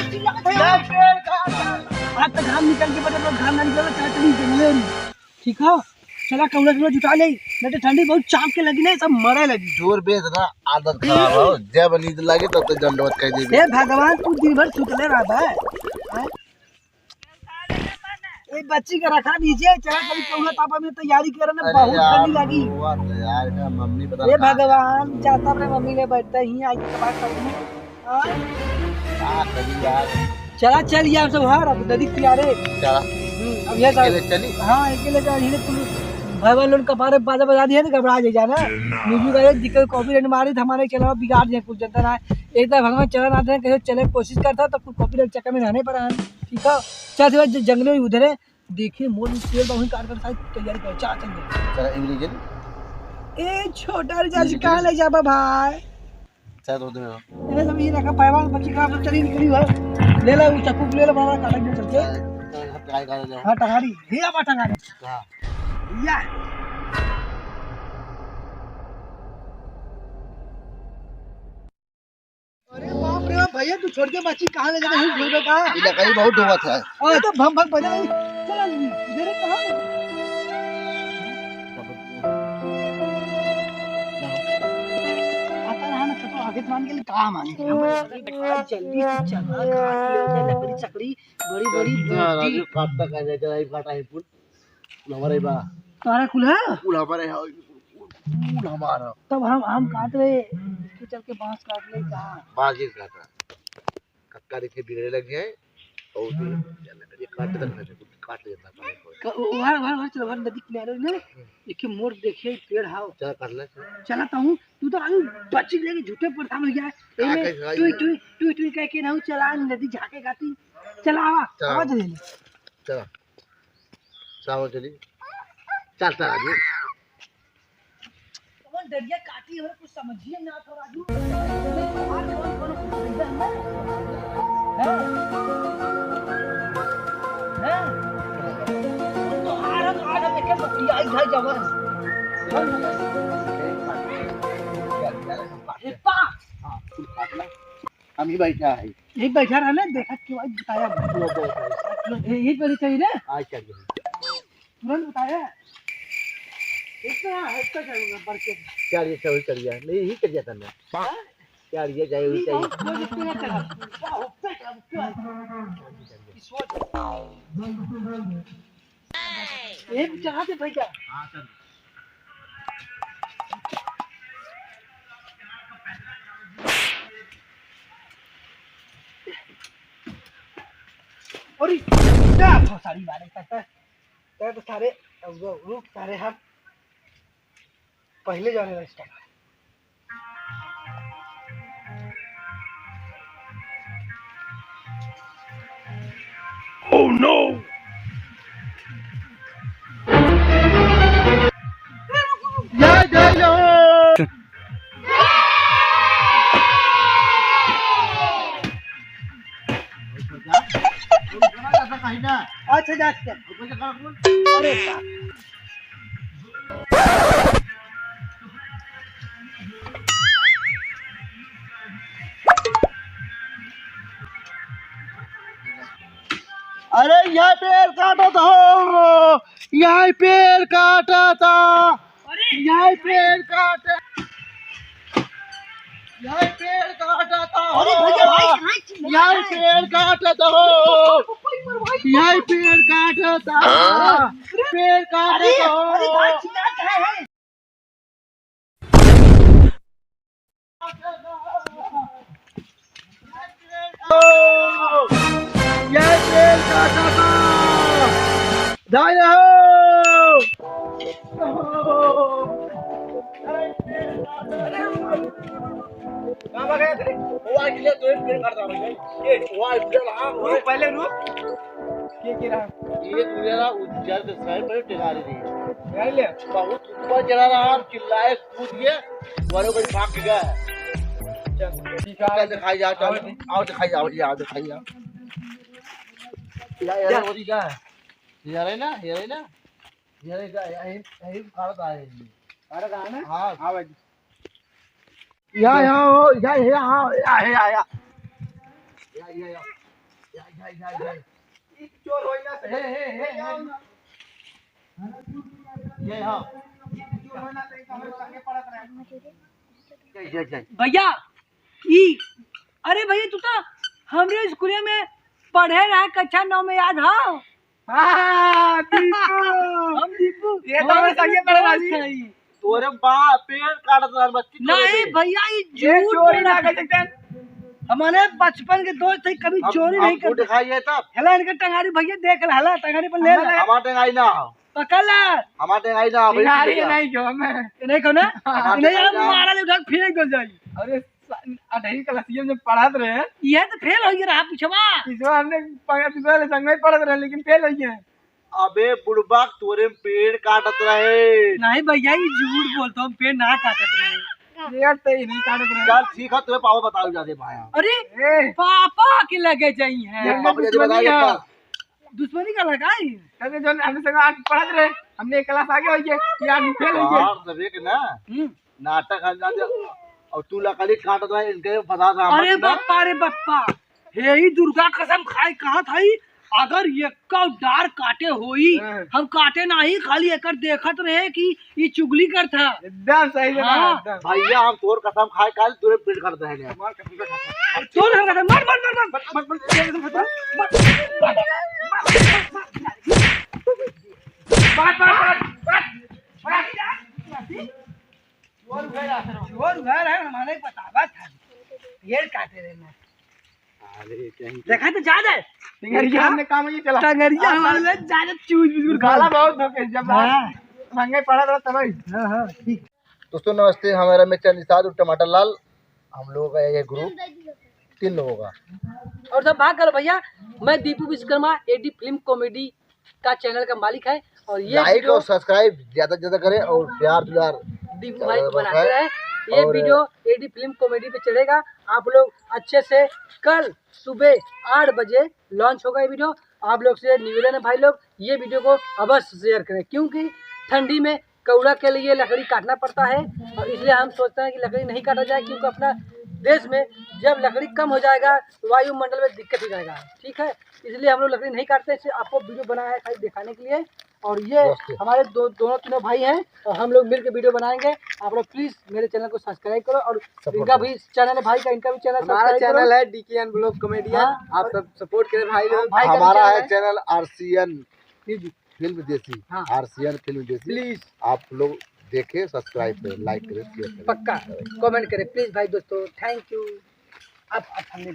आज तक घाम निकल के बटे घाम ना निकल चली जंगले ठीक है। चला कौला से जुटा ले नहीं तो ठंडी बहुत चाप के लगी ना सब मरे लगी। जोर बेच ना आदत खराब हो जब नींद लगे तब तो दंडवत कह दे। हे भगवान तू दिन भर सुतले रहता है। ए बच्ची का रखा दीजिए चला कभी कौला तापा में तैयारी कर ना बहुत ठंडी लगी। हुआ तो यार का मम्मी बता। हे भगवान जाता अपने मम्मी ले बैठता ही आज के बाद करूं हां कभी यार चला चल यार सब हां नदी किनारे चला अब ये चली। हां अकेले का ही तुम भाई वालों का बारे बाजा बजा दिया ना घबरा जाए जाना म्यूजिक का दिक्कत कॉपीराइट मारी तो हमारे चला बिगाड़ दिया कुछ जनता ना एक बार भगवान चला आते हैं कैसे चले कोशिश करता तो कुछ कॉपीराइट चक्कर में रहने पर आए ठीक है। चल जंगलों में उधर है देखिए मोर पेड़ बहुत काट कर तैयारी कर चल चला इंग्लिश ए छोटा रिचार्ज कहां ले जाबा भाई शायद होते में ये सब ये रखा पैवा बच्ची का चली निकली है ले ले वो चाकू ले ले बड़ा काट के चल के हां टंगारी हे आ टंगारी हां या अरे बाप रे भैया तू छोड़ के बच्ची कहां ले जा रही है ढूंढ कहां ये लकड़ी बहुत डूबत है ओए तो भम भम बजा चल इधर कहां आता रहा ना तो आगे मान के काम आने जल्दी से चला काट ले लकड़ी चकड़ी बड़ी बड़ी काटता का जाए काटा है पुल हमारे बा तारा खुला पुल हमारे पुल हमारा तब हम काट रहे इसके चल के बांस काट ले कहां बाजी काटा कक्का देखे बिगड़ने लग गए और ये काट लेता वहां चल वहां नदी किनारे ना एक मोड़ देखिए पेड़ हाउ चल कर ले चलाता हूं तू तो आलू बच्ची लेके झूठे परेशान हो गया एमे टू कह के ना चला नदी झाके गाती चला आवा दे ले चल साव चली चलता राजू कौन डरिया काटी हो कुछ समझिए ना तो राजू तो आरा देखे बकरी आई घर जबर हे पा हां तू काटला हम ही बैठा है एक बैठा रहा ना देखा क्यों आज बताया यही पर चाहिए ना आज चाहिए तुरंत बताया इतना जाऊंगा बढ़ के क्या ये सही कर दिया नहीं ही कर दिया था क्या ये जाए हुई चाहिए एक जगह पे भैया हां चल और क्या बहुत सारी बातें करता है तो सारे रुक सारे हम पहले जाने का स्टार्ट ओह नो अच्छा जाते अरे अरे यह पेड़ काटा था यह पेड़ काटा था यह पेड़ काटा यह पेड़ काटा था यह पेड़ काटा था यह पेड़ काटा था पेड़ काटा था यह पेड़ काटा था दाई हो कहां गया थे वो आ गया तो पेड़ काटता भाई ये वो आ गया वो पहले रुक के रहा ये मेरा उज्जर से साइड पर टिकारी दी यार ले बहुत ऊपर चला रहा हम चिल्लाए कूद गए वालों को भाग गया ठीक है दिखाई जाओ चलो आओ दिखाई जाओ ये आओ दिखाई जाओ यार वो दिखा ये ना ये ना ये का यही काट आ है कहां ना हां हां भाई या हो या या या या चोर होई ना हे ये हां चोर होई ना ते हमरे संगे पड़त रहे जय भैया ई अरे भैया तू तो हमरे स्कूल में पढ़े रहा कक्षा 9 में याद है? हां दीपू हम दीपू ये तो हमरे संगे पढ़े वाली तोरे बाप पेड़ काटत रहल बच्ची नहीं भैया ये चोरी ना कर सकते हमारे बचपन के दोस्त थे, कभी चोरी नहीं करते। दिखाइए तब हला इनका टंगारी भैया देख ला, हला टंगारी पर ले ले हमारे टंगाई ना पकड़ ला हमारे टंगाई ना टंगारी नहीं जो मैं नहीं को ना नहीं यार मारा ले उठा फेंक दो जाई। अरे अढ़ाई क्लासिया में पढ़ात रहे ये तो फेल हो गया रहा पिछवा इसमें हमने पिछले संग में पढ़त रहे लेकिन फेल हो गए। अबे बुढ़बा तोरे पेड़ काटत रहे नहीं भैया ये झूठ बोलता हूँ, पेड़ ना काटत रहे पेड़ तो ही नहीं काटत रहे। चल ठीक है तुम्हें पापा बताओ जाते भाया अरे पापा के लगे जाई है दुश्मनी का लगाई अरे जो हमने संग आज पढ़ात रहे हमने एक क्लास आगे हो गए यार फेल हो गए और सबे के ना नाटक हल्ला दे और तू लकड़ी काटत रहे इनके फसा था अरे बप्पा हे ही दुर्गा कसम खाए कहा था अगर ये डार काटे होई हम काटे नहीं खाली एकर देखत रहे कि ये चुगली करता एकदम सही हाँ। भैया हम तोर कसम खाए काल तोरे पेड़ काटते हैं मार कसम खाता तो मार चोर घर है हमारे बतावा था पेड़ काटे रहे ना अरे क्या देखा तो ज्यादा टंगरिया हमने काम ये चला टंगरिया हमारे ज्यादा चूज बिल्कुल गाला बहुत धोखे जब संगे पढ़ा रहा था भाई। हाँ ठीक। दोस्तों नमस्ते, हमारा मित्र निषाद और टमाटर लाल, हम लोगों का ये ग्रुप 3 लोगों का। और सब भाग करो भैया, मैं Deepu Vishwakarma AD film comedy का चैनल का मालिक है और ये लाइक और सब्सक्राइब ज्यादा से ज्यादा करें और प्यार दुलार दीपू भाई बनाते हैं। ये वीडियो एडी फिल्म कॉमेडी पे चलेगा, आप लोग अच्छे से कल सुबह 8 बजे लॉन्च होगा ये वीडियो। आप लोग से निवेदन है भाई लोग ये वीडियो को अवश्य शेयर करें, क्योंकि ठंडी में कौड़ा के लिए लकड़ी काटना पड़ता है और इसलिए हम सोचते हैं कि लकड़ी नहीं काटा जाए, क्योंकि अपना देश में जब लकड़ी कम हो जाएगा तो वायुमंडल में दिक्कत हो जाएगा। ठीक है, इसलिए हम लोग लकड़ी नहीं काटते, इससे आपको वीडियो बनाया है खाली दिखाने के लिए। और ये हमारे दोनों तीनों भाई हैं और हम लोग मिलकर वीडियो बनाएंगे। आप लोग प्लीज मेरे चैनल को सब्सक्राइब करो और इनका भी चैनल है भाई का, इनका भी चैनल हमारा चैनल है डीकेएन ब्लॉग कॉमेडियन, आप सब सपोर्ट करें भाई लोग। हमारा है चैनल आरसीएन फिल्म देसी, आरसीएन फिल्म देसी, प्लीज आप लोग देखें, सब्सक्राइब करें, लाइक करें, शेयर करें, पक्का कमेंट करें प्लीज भाई दोस्तों। Thank you. अब हमने